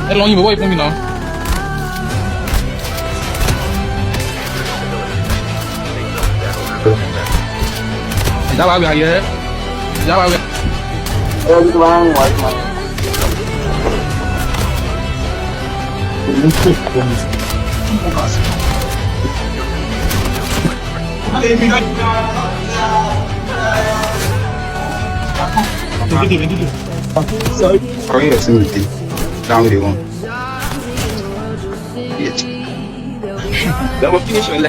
哎，龙，你们我也封闭呢。你家娃娃爷，你家娃娃。Sorry, absolutely. Down with you. That will finish your